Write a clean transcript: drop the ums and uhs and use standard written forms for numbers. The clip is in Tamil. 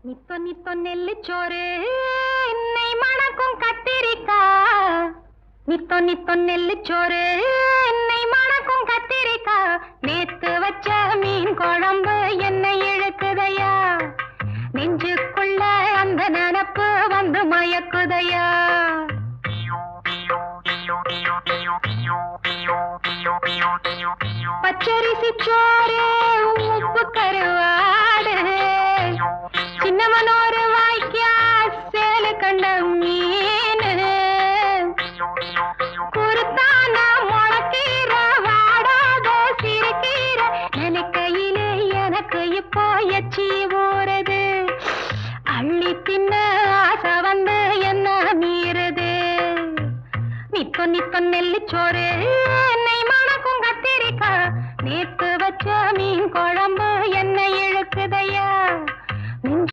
நித்தொ நித்தொ நெல்லுச்சோறு என்னை மணக்கும் கத்திரிக்கா. நித்தொ நித்தொ நெல்லுச்சோறு என்னை மணக்கும் கத்திரிக்கா. நேத்து வச்ச மீன் குழம்பு என்னை இழுக்குதையா. நெஞ்சுக்குள்ள அந்த நினப்பு வந்து மயக்குதையா. பச்சரிசி சோறு உப்பு கருவாடு சின்னமனோரு வாய்க்கா சேலு கண்ட மீன் குருத்தான முளக்கீர வாடாத சிறுகீர நினைக்கையிலே எனக்கு இப்போ எச்சி ஊறுது. அள்ளி தின்ன ஆசை வந்து என்ன மீறுது. நித்தொ நித்தொ நெல்லுச்சோறு